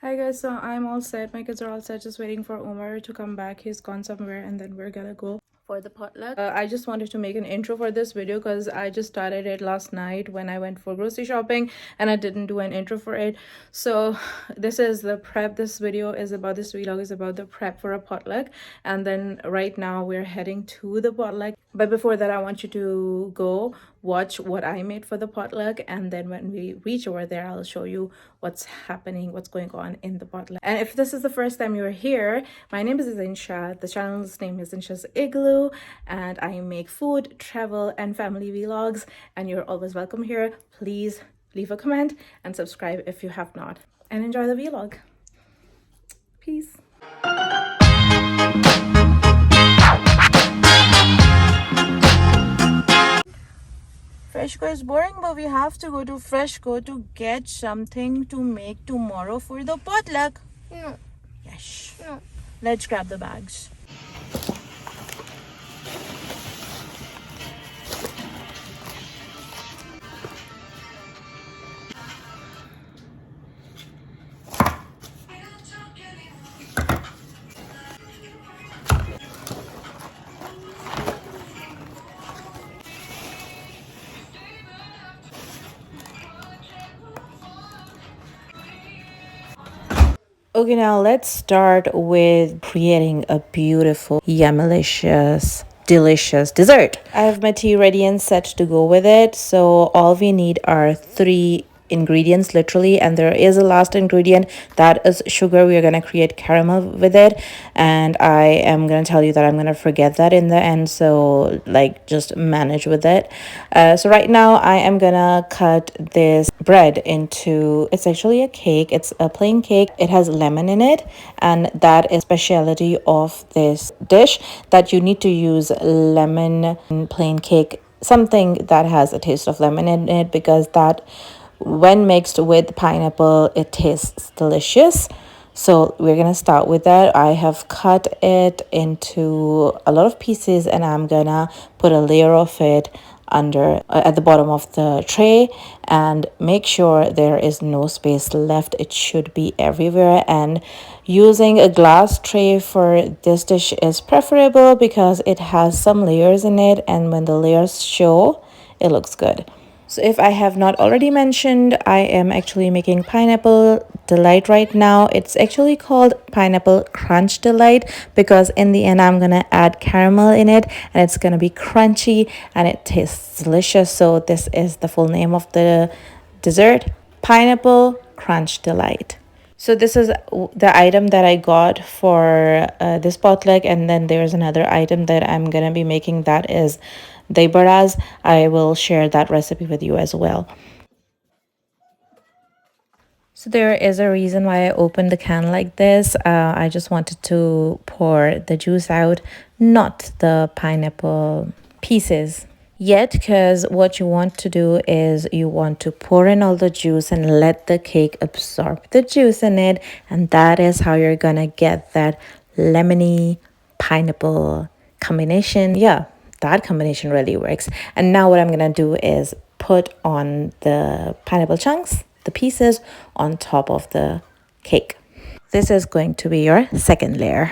Hi guys, so I'm all set. My kids are all set, just waiting for Omar to come back. He's gone somewhere and then we're gonna go for the potluck. I just wanted to make an intro for this video because I just started it last night when I went for grocery shopping and I didn't do an intro for it. So this is the prep. This vlog is about the prep for a potluck, and then right now we're heading to the potluck. But before that, I want you to go watch what I made for the potluck, and then when we reach over there, I'll show you what's happening, what's going on in the potluck. And if this is the first time you're here, my name is Zinsha. The channel's name is Zinsha's Igloo, and I make food, travel, and family vlogs, and you're always welcome here. Please leave a comment and subscribe if you have not, and enjoy the vlog. Peace. Freshco is boring, but we have to go to Freshco to get something to make tomorrow for the potluck. No. Yes. No. Let's grab the bags. Okay, now let's start with creating a beautiful, yummalicious, delicious dessert. I have my tea ready and set to go with it. So all we need are 3 ingredients literally, and there is a last ingredient, that is sugar. We are going to create caramel with it, and I am going to tell you that I'm going to forget that in the end, so like just manage with it. So right now I am gonna cut this bread into, it's actually a cake, it's a plain cake. It has lemon in it, and that is specialty of this dish, that you need to use lemon in plain cake, something that has a taste of lemon in it, because that when mixed with pineapple it tastes delicious. So we're gonna start with that. I have cut it into a lot of pieces, and I'm gonna put a layer of it under at the bottom of the tray, and make sure there is no space left. It should be everywhere, and using a glass tray for this dish is preferable because it has some layers in it, and when the layers show, it looks good. So if I have not already mentioned, I am actually making pineapple delight right now. It's actually called pineapple crunch delight because in the end I'm gonna add caramel in it, and it's gonna be crunchy and it tastes delicious. So this is the full name of the dessert, pineapple crunch delight. So this is the item that I got for this potluck, and then there's another item that I'm gonna be making, that is the baras. I will share that recipe with you as well. So there is a reason why I opened the can like this. I just wanted to pour the juice out, not the pineapple pieces yet, because what you want to do is you want to pour in all the juice and let the cake absorb the juice in it, and that is how you're gonna get that lemony pineapple combination. Yeah, that combination really works. And now what I'm gonna do is put on the pineapple chunks, the pieces, on top of the cake. This is going to be your second layer.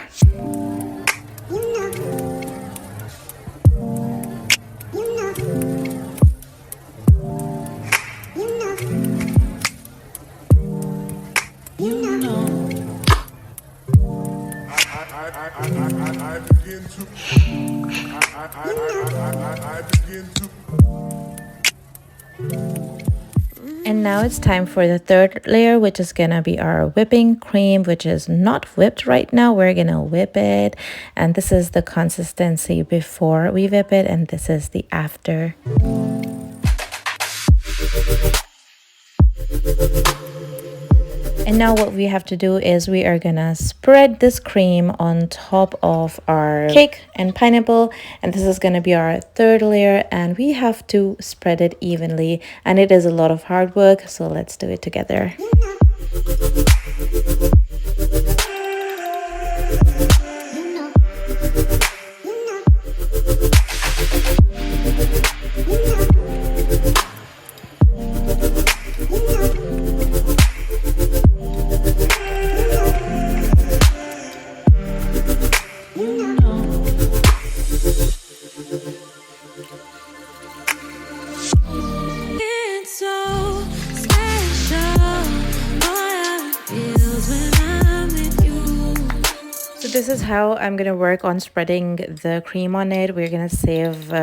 And now it's time for the third layer, which is gonna be our whipping cream, which is not whipped right now. We're gonna whip it, and this is the consistency before we whip it, and this is the after. And now what we have to do is we are gonna spread this cream on top of our cake and pineapple, and this is gonna be our third layer, and we have to spread it evenly, and it is a lot of hard work, so let's do it together. this is how I'm gonna work on spreading the cream on it. We're gonna save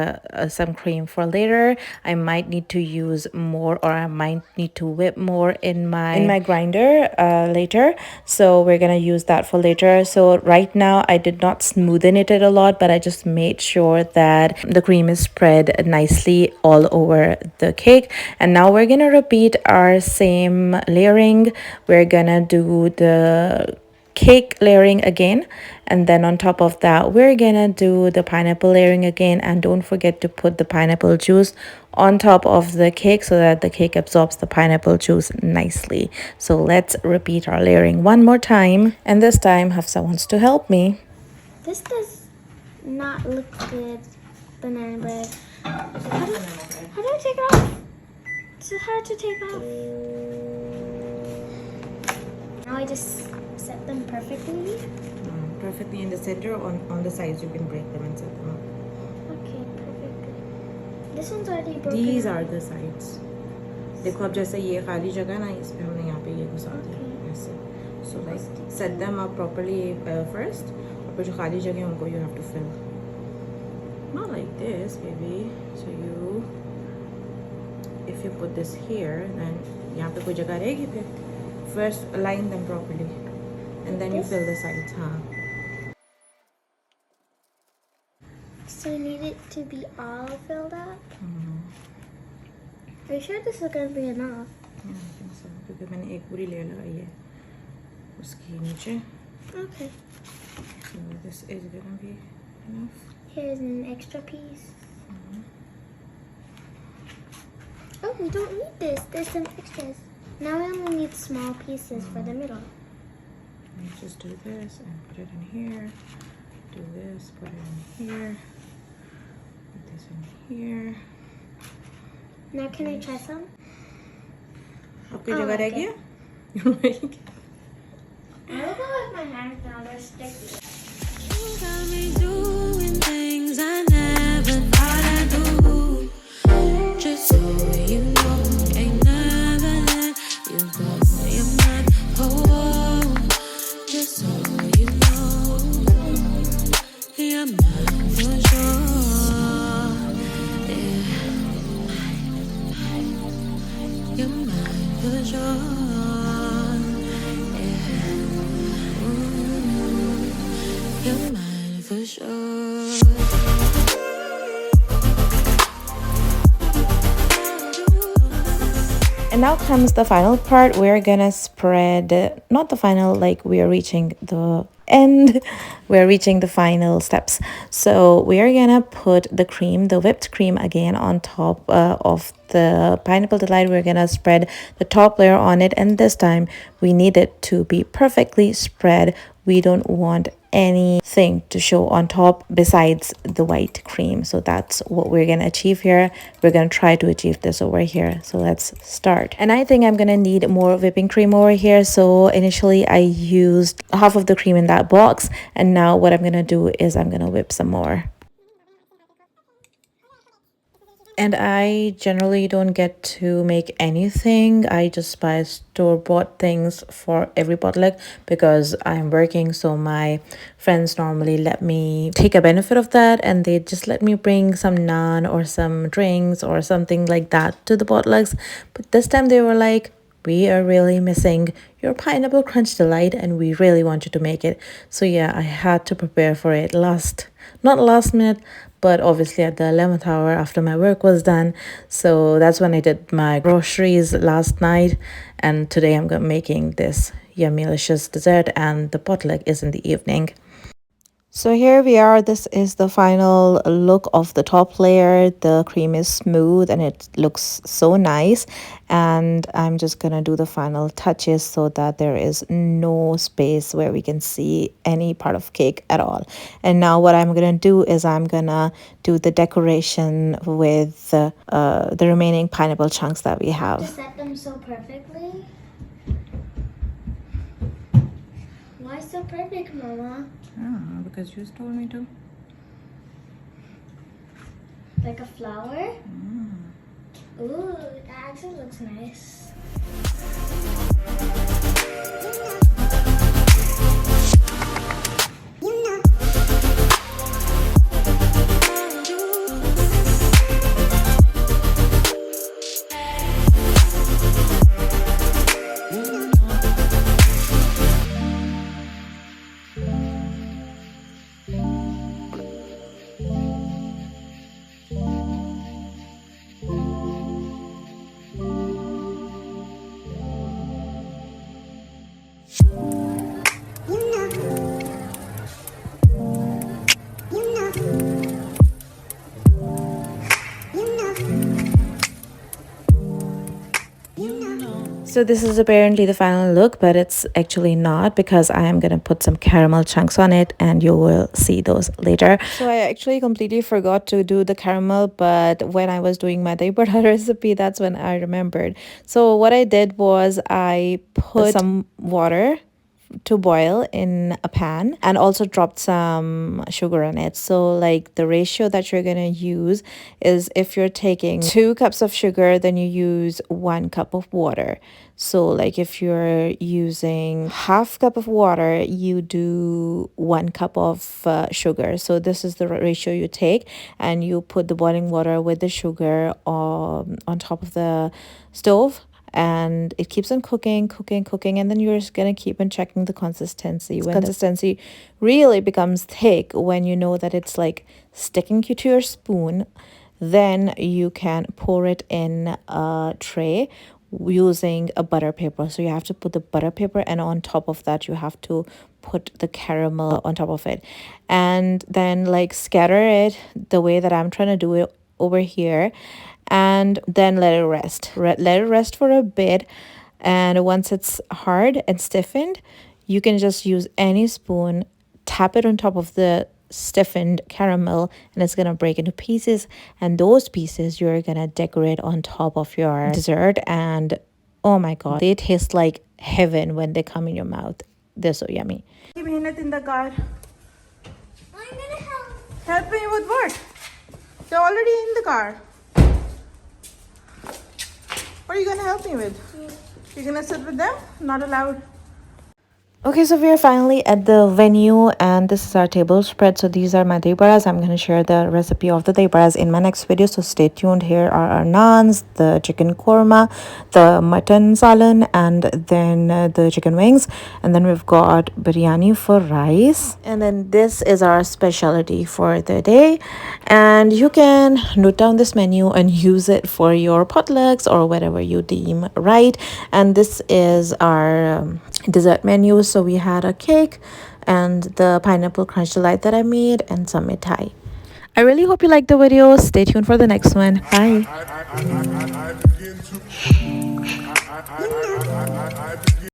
some cream for later. I might need to use more, or I might need to whip more in my grinder later. So we're gonna use that for later. So right now I did not smoothen it a lot, but I just made sure that the cream is spread nicely all over the cake. And now we're gonna repeat our same layering. We're gonna do the cake layering again, and then on top of that we're gonna do the pineapple layering again. And don't forget to put the pineapple juice on top of the cake so that the cake absorbs the pineapple juice nicely. So let's repeat our layering one more time, and this time Hafsa wants to help me. This does not look good, banana bread. How do I take it off? It's hard to take off. Now I just set them perfectly. Perfectly in the center. On the sides you can break them and set them up. Okay, perfect. This one's already broken. These are the sides. देखो अब जैसे ये खाली जगह ना, इस पे हमने यहाँ पे ये घुसा दिया ऐसे. So like set them up properly first. और फिर जो खाली जगह है उनको you have to fill. Not like this, baby. So if you put this here, then यहाँ पे कोई जगह रहेगी फिर. First align them properly, and then you fill the sides, huh? So you need it to be all filled up? Are you sure this is going to be enough? Yeah, I think so. क्योंकि मैंने एक पूरी layer लगाई है उसके नीचे. Okay. So this is gonna be enough. Here's an extra piece. Oh, we don't need this. There's some extras. Now we only need small pieces for the middle. You just do this and put it in here. Do this, put it in here. Put this in here. Now can I try some? आपकी जगह रह गया? You're making. I don't know if my hands now they're sticky. You got me doing things I never thought I'd do. Just so you know, ain't never let you go. You're mine, oh, just so you know, you're mine for sure. Yeah, you're mine for sure. You're mine for sure. And now comes the final part. We're gonna spread, not the final, like we are reaching the end. We're reaching the final steps. So we are gonna put the cream, the whipped cream again on top of the pineapple delight. We're gonna spread the top layer on it, and this time we need it to be perfectly spread. We don't want anything to show on top besides the white cream. So that's what we're gonna achieve here. We're gonna try to achieve this over here. So let's start. And I think I'm gonna need more whipping cream over here. So initially I used half of the cream in that box, and now what I'm gonna do is I'm gonna whip some more. And I generally don't get to make anything. I just buy store-bought things for every potluck because I'm working. So my friends normally let me take a benefit of that, and they just let me bring some naan or some drinks or something like that to the potlucks. But this time they were like, we are really missing your pineapple crunch delight and we really want you to make it. So yeah, I had to prepare for it not last minute, but obviously at the 11th hour after my work was done. So that's when I did my groceries last night, and today I'm making this yummy-licious dessert, and the potluck is in the evening. So here we are. This is the final look of the top layer. The cream is smooth and it looks so nice. And I'm just gonna do the final touches so that there is no space where we can see any part of cake at all. And now what I'm gonna do is I'm gonna do the decoration with the remaining pineapple chunks that we have. To set them so perfectly. Why so perfect, Mama? Because you told me to. Like a flower? Ooh, that actually looks nice. You So this is apparently the final look, but it's actually not, because I am gonna put some caramel chunks on it and you will see those later. So I actually completely forgot to do the caramel, but when I was doing my dahi bada recipe, that's when I remembered. So what I did was I put some water to boil in a pan and also dropped some sugar on it. So like the ratio that you're going to use is, if you're taking 2 cups of sugar, then you use 1 cup of water. So like if you're using half cup of water, you do 1 cup of sugar. So this is the ratio you take, and you put the boiling water with the sugar on top of the stove, and it keeps on cooking, and then you're just gonna keep on checking the consistency. When consistency really becomes thick, when you know that it's like sticking to your spoon, then you can pour it in a tray using a butter paper. So you have to put the butter paper, and on top of that you have to put the caramel on top of it, and then like scatter it the way that I'm trying to do it over here, and then let it rest. Let it rest for a bit, and once it's hard and stiffened, you can just use any spoon, tap it on top of the stiffened caramel, and it's gonna break into pieces, and those pieces you're gonna decorate on top of your dessert. And oh my god, they taste like heaven when they come in your mouth. They're so yummy. Minute in the car. I'm gonna help. Help me with what? They're already in the car. What are you gonna help me with? You're gonna sit with them? Not allowed. Okay, so we are finally at the venue, and this is our table spread. So these are my dahi badas. I'm going to share the recipe of the dahi badas in my next video, so stay tuned. Here are our naans, the chicken korma, the mutton salan, and then the chicken wings, and then we've got biryani for rice, and then this is our specialty for the day. And you can note down this menu and use it for your potlucks or whatever you deem right. And this is our dessert menu. So we had a cake and the pineapple crunch delight that I made, and some mithai. I really hope you liked the video. Stay tuned for the next one. Bye.